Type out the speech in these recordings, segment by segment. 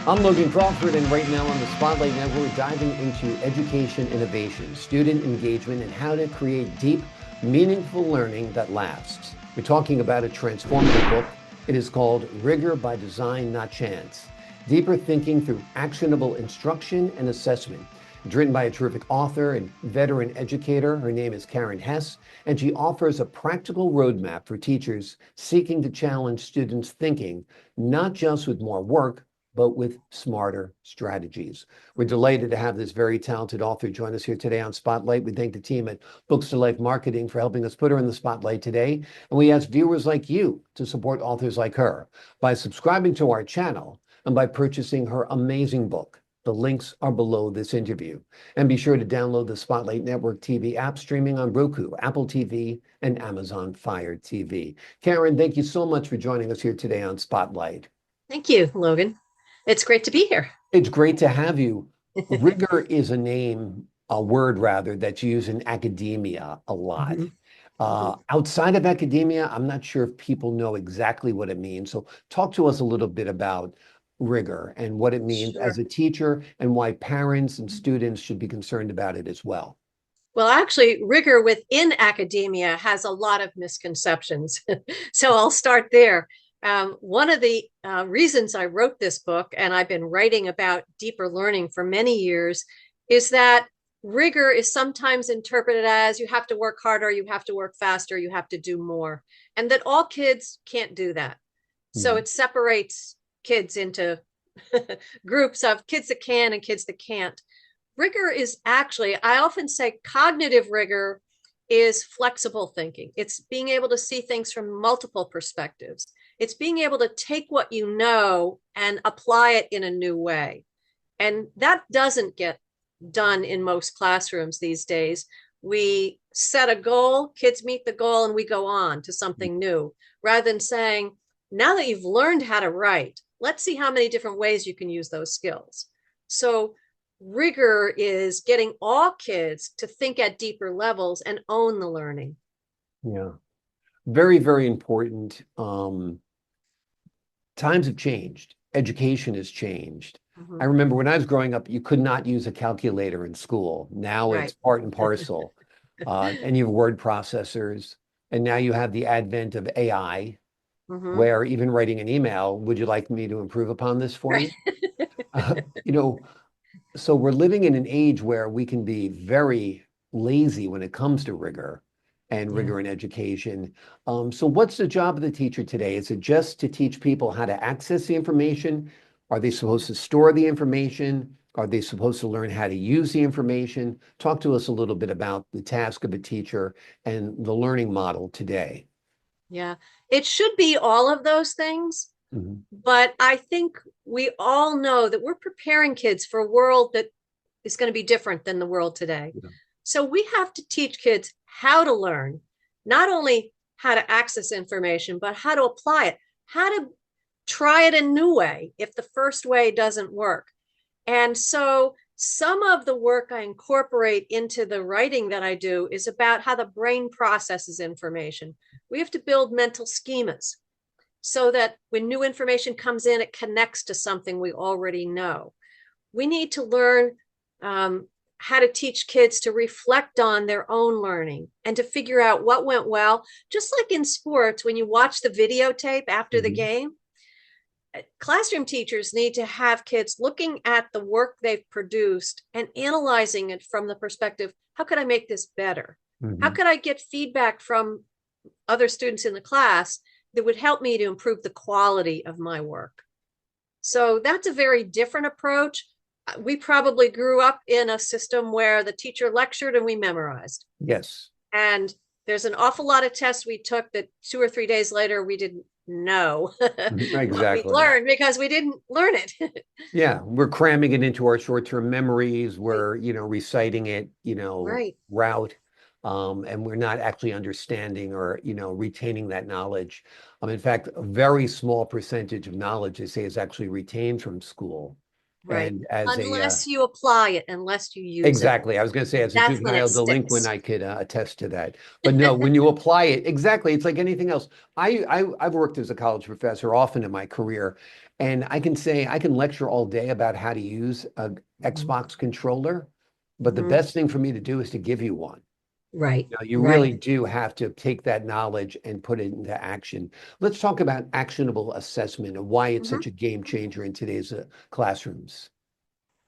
I'm Logan Crawford, and right now on the Spotlight Network, we're diving into education innovation, student engagement, and how to create deep, meaningful learning that lasts. We're talking about a transformative book. It is called Rigor by Design, Not Chance. Deeper thinking through actionable instruction and assessment. It's written by a terrific author and veteran educator. Her name is Karin Hess, and she offers a practical roadmap for teachers seeking to challenge students' thinking, not just with more work, but with smarter strategies. We're delighted to have this very talented author join us here today on Spotlight. We thank the team at Books to Life Marketing for helping us put her in the spotlight today. And we ask viewers like you to support authors like her by subscribing to our channel and by purchasing her amazing book. The links are below this interview. And be sure to download the Spotlight Network TV app streaming on Roku, Apple TV, and Amazon Fire TV. Karin, thank you so much for joining us here today on Spotlight. Thank you, Logan. It's great to be here. It's great to have you. Rigor is a name, a word rather, that's used in academia a lot. Mhm. Outside of academia, I'm not sure if people know exactly what it means. So talk to us a little bit about rigor and what it means as Sure. a teacher and why parents and students should be concerned about it as well. Well, actually, rigor within academia has a lot of misconceptions. So I'll start there. One of the reasons I wrote this book, and I've been writing about deeper learning for many years, is that rigor is sometimes interpreted as you have to work harder, you have to work faster, you have to do more, and that all kids can't do that. So Mhm. it separates kids into groups of kids that can and kids that can't. Rigor is actually, I often say cognitive rigor is flexible thinking. It's being able to see things from multiple perspectives. It's being able to take what you know and apply it in a new way. And that doesn't get done in most classrooms these days. We set a goal, kids meet the goal, and we go on to something new rather than saying, now that you've learned how to write, let's see how many different ways you can use those skills. So rigor is getting all kids to think at deeper levels and own the learning. Yeah, very, very important. Times have changed. Education has changed. I Mhm. remember when I was growing up, you could not use a calculator in school. Now it's Right. part and parcel. And you have word processors. And now you have the advent of AI, Mhm. where even writing an email, would you like me to improve upon this for Right. you? You know, so we're living in an age where we can be very lazy when it comes to Yeah. rigor in education. So what's the job of the teacher today? Is it just to teach people how to access the information? Are they supposed to store the information? Are they supposed to learn how to use the information? Talk to us a little bit about the task of a teacher and the learning model today. Yeah. It should be all of those things. Mhm. But I think we all know that we're preparing kids for a world that is going to be different than the world today. Yeah. So we have to teach kids how to learn, not only how to access information, but how to apply it, how to try it a new way if the first way doesn't work. And so some of the work I incorporate into the writing that I do is about how the brain processes information. We have to build mental schemas so that when new information comes in, it connects to something we already know. We need to learn how to teach kids to reflect on their own learning and to figure out what went well. Just like in sports, when you watch the videotape after the Mhm. game, classroom teachers need to have kids looking at the work they've produced and analyzing it from the perspective, how could I make this better? How Mhm. could I get feedback from other students in the class that would help me to improve the quality of my work? So that's a very different approach. We probably grew up in a system where the teacher lectured and we memorized. Yes. And there's an awful lot of tests we took that 2 or 3 days later we didn't know Mhm. what we Exactly. learned because we didn't learn it. Yeah, we're cramming it into our short-term memories. Right. We're, reciting it, Right. route, and we're not actually understanding or, retaining that knowledge. In fact, a very small percentage of knowledge, they say, is actually retained from school. Right. And as a Unless you apply it, unless you use it. exactly. I was going to say, as a That's when juvenile it delinquent, sticks. I could attest to that. But no, when you apply it, exactly, it's like anything else. I've worked as a college professor often in my career, and I can say I can lecture all day about how to use a Mhm. Xbox controller, but the Mhm. best thing for me to do is to give you one. Right. You know, you Right. really do have to take that knowledge and put it into action. Let's talk about actionable assessment and why it's Mhm. such a game changer in today's classrooms.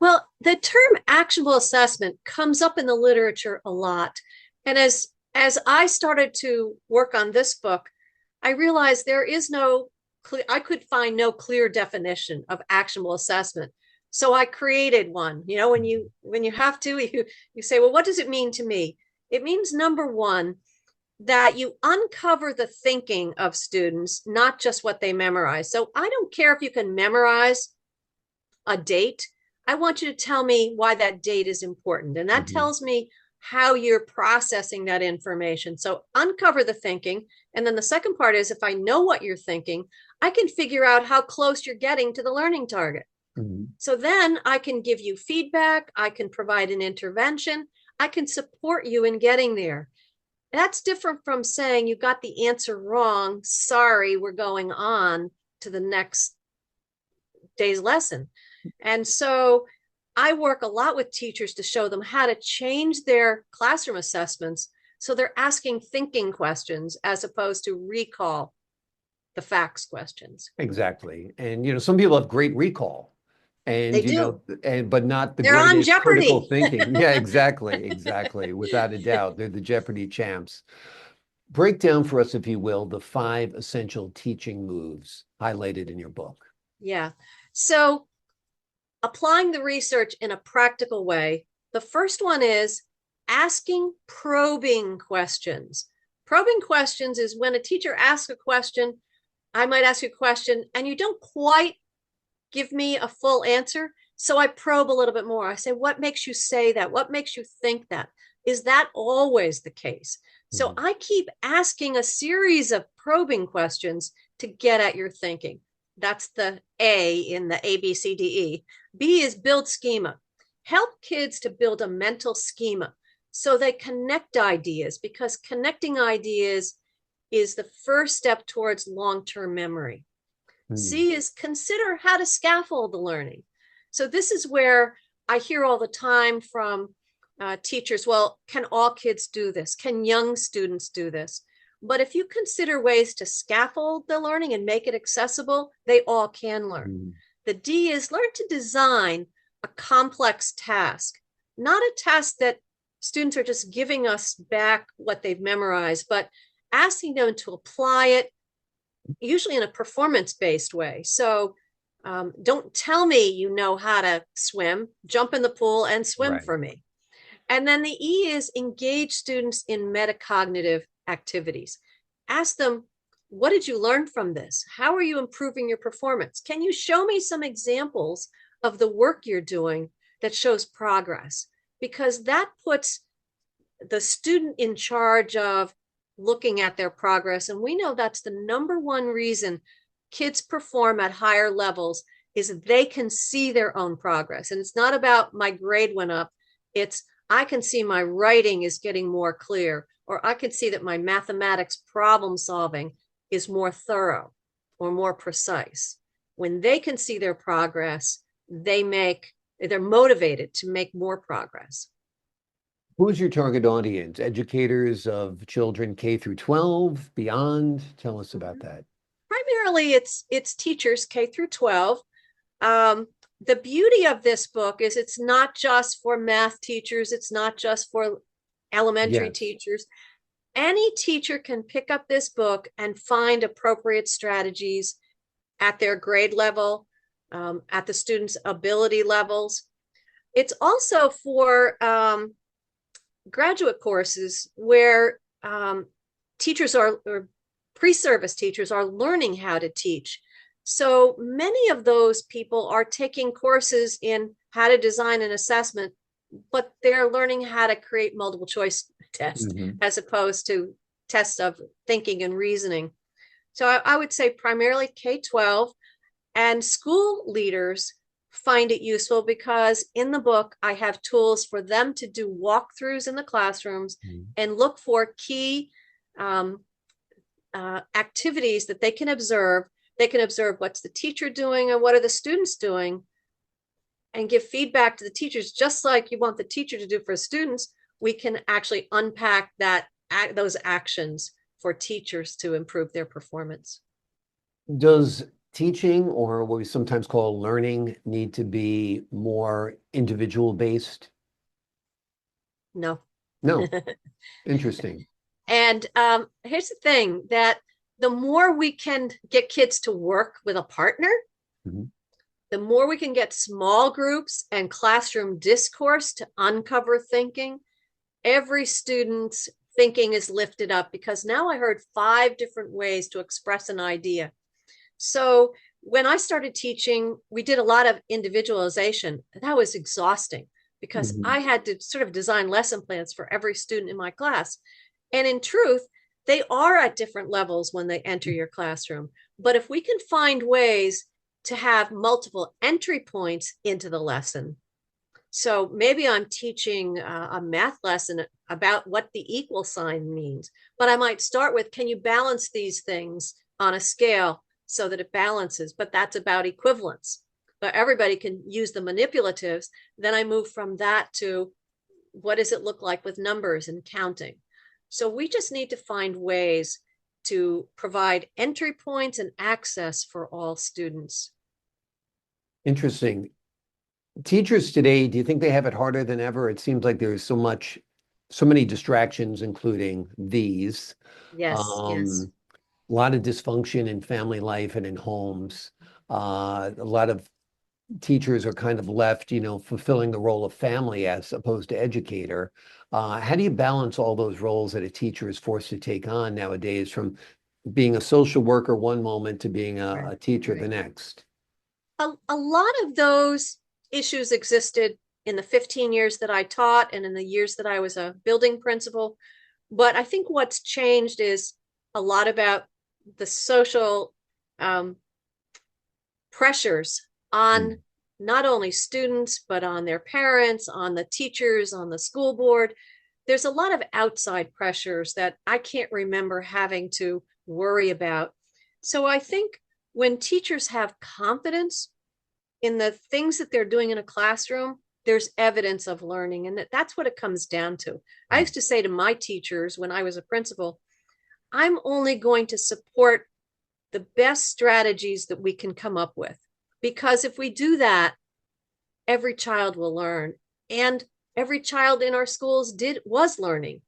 Well, the term actionable assessment comes up in the literature a lot. And as I started to work on this book, I realized there is no clear, I could find no clear definition of actionable assessment. So I created one. You know, when you have to, you say, well, what does it mean to me? It means number one, that you uncover the thinking of students, not just what they memorize. So I don't care if you can memorize a date. I want you to tell me why that date is important. And that Mhm. tells me how you're processing that information. So uncover the thinking. And then the second part is if I know what you're thinking, I can figure out how close you're getting to the learning target. Mhm. So then I can give you feedback, I can provide an intervention, I can support you in getting there. That's different from saying you got the answer wrong. Sorry, we're going on to the next day's lesson. And so I work a lot with teachers to show them how to change their classroom assessments so they're asking thinking questions as opposed to recall the facts questions. Exactly. And some people have great recall They and do. and but not the They're on greatest critical Jeopardy. thinking. Yeah, exactly. Exactly. Without a doubt. They're the Jeopardy champs. Break down for us, if you will, the five essential teaching moves highlighted in your book. Yeah. So applying the research in a practical way, the first one is asking probing questions. Probing questions is when a teacher asks a question, I might ask you a question and you don't quite give me a full answer. So I probe a little bit more. I say, what makes you say that? What makes you think that? Is that always the case? So Mhm. I keep asking a series of probing questions to get at your thinking. That's the A in the A, B, C, D, E. B is build schema. Help kids to build a mental schema so they connect ideas because connecting ideas is the first step towards long term memory. Mhm. C is consider how to scaffold the learning. So this is where I hear all the time from teachers, well, can all kids do this? Can young students do this? But if you consider ways to scaffold the learning and make it accessible, they all can learn. Mhm. The D is learn to design a complex task, not a task that students are just giving us back what they've memorized, but asking them to apply it usually in a performance-based way. So don't tell me you know how to swim, jump in the pool and swim Right. for me. And then the E is engage students in metacognitive activities. Ask them, what did you learn from this? How are you improving your performance? Can you show me some examples of the work you're doing that shows progress? Because that puts the student in charge of looking at their progress. And we know that's the number one reason kids perform at higher levels is they can see their own progress. And it's not about my grade went up. It's I can see my writing is getting more clear, or I can see that my mathematics problem solving is more thorough or more precise. When they can see their progress, they're motivated to make more progress. Who's your target audience? Educators of children K through 12, beyond? Tell us about Mhm. that. Primarily it's teachers K through 12. Um, the beauty of this book is it's not just for math teachers, it's not just for elementary Yes. teachers. Any teacher can pick up this book and find appropriate strategies at their grade level, at the students' ability levels. It's also for graduate courses where teachers are, or pre-service teachers are learning how to teach. So many of those people are taking courses in how to design an assessment, but they're learning how to create multiple choice tests Mhm. as opposed to tests of thinking and reasoning. So I would say primarily K-12 and school leaders find it useful because in the book, I have tools for them to do walkthroughs in the classrooms and look for key um, activities that they can observe. They can observe what's the teacher doing and what are the students doing and give feedback to the teachers, just like you want the teacher to do for students. We can actually unpack those actions for teachers to improve their performance. Does teaching, or what we sometimes call learning, need to be more individual based? No. No. Interesting. And here's the thing, that the more we can get kids to work with a partner, the more we can get small groups and classroom discourse to uncover thinking. Every student's thinking is lifted up because now I heard 5 different ways to express an idea. So when I started teaching, we did a lot of individualization. That was exhausting because I had to sort of design lesson plans for every student in my class. And in truth, they are at different levels when they enter your classroom. But if we can find ways to have multiple entry points into the lesson. So maybe I'm teaching a math lesson about what the equal sign means, but I might start with, can you balance these things on a scale so that it balances? But that's about equivalence. But everybody can use the manipulatives. Then I move from that to, what does it look like with numbers and counting? So we just need to find ways to provide entry points and access for all students. Interesting. Teachers today, do you think they have it harder than ever? It seems like there's so many distractions, including these. Yes, yes. A lot of dysfunction in family life and in homes. A lot of teachers are kind of left, fulfilling the role of family as opposed to educator. How do you balance all those roles that a teacher is forced to take on nowadays, from being a social worker one moment to being a teacher the next? A lot of those issues existed in the 15 years that I taught and in the years that I was a building principal. But I think what's changed is a lot about the social pressures on not only students, but on their parents, on the teachers, on the school board. There's a lot of outside pressures that I can't remember having to worry about. So I think when teachers have confidence in the things that they're doing in a classroom, there's evidence of learning. And that's what it comes down to. I used to say to my teachers when I was a principal, I'm only going to support the best strategies that we can come up with. Because if we do that, every child will learn. And every child in our schools was learning.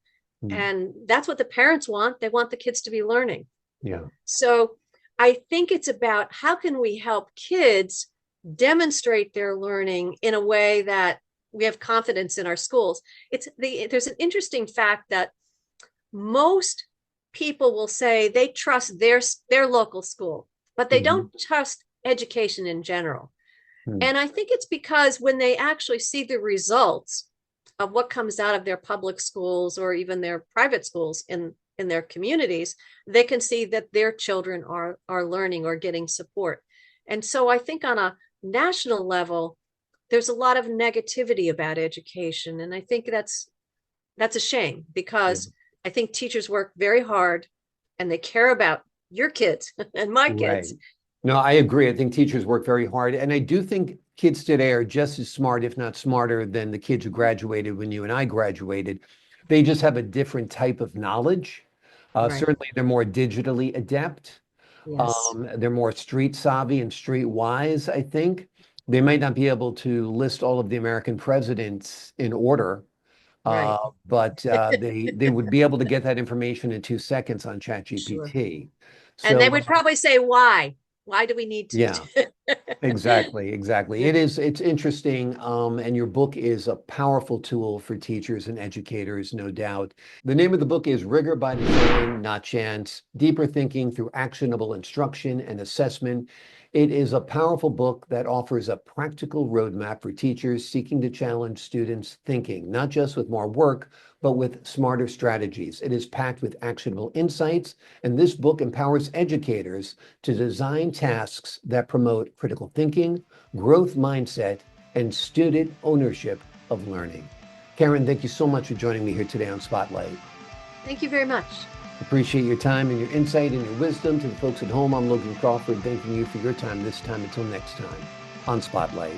And that's what the parents want. They want the kids to be learning. Yeah. So I think it's about, how can we help kids demonstrate their learning in a way that we have confidence in our schools? There's an interesting fact that most people will say they trust their local school, but they don't trust education in general. And I think it's because when they actually see the results of what comes out of their public schools or even their private schools in their communities, they can see that their children are learning or getting support. And so I think on a national level, there's a lot of negativity about education. And I think that's a shame, because I think teachers work very hard and they care about your kids and my kids. Right. No, I agree. I think teachers work very hard. And I do think kids today are just as smart, if not smarter, than the kids who graduated when you and I graduated. They just have a different type of knowledge. Certainly, they're more digitally adept. Yes. They're more street savvy and street wise, I think. They might not be able to list all of the American presidents in order, Right. but they would be able to get that information in 2 seconds on Sure. ChatGPT. And they So would probably say, why? Why do we need to? yeah, exactly. It's interesting. And your book is a powerful tool for teachers and educators, no doubt. The name of the book is Rigor by Design, Not Chance: Deeper Thinking Through Actionable Instruction and Assessment. It is a powerful book that offers a practical roadmap for teachers seeking to challenge students' thinking, not just with more work, but with smarter strategies. It is packed with actionable insights, and this book empowers educators to design tasks that promote critical thinking, growth mindset, and student ownership of learning. Karin, thank you so much for joining me here today on Spotlight. Thank you very much. Appreciate your time and your insight and your wisdom. To the folks at home, I'm Logan Crawford, thanking you for your time this time. Until next time on Spotlight.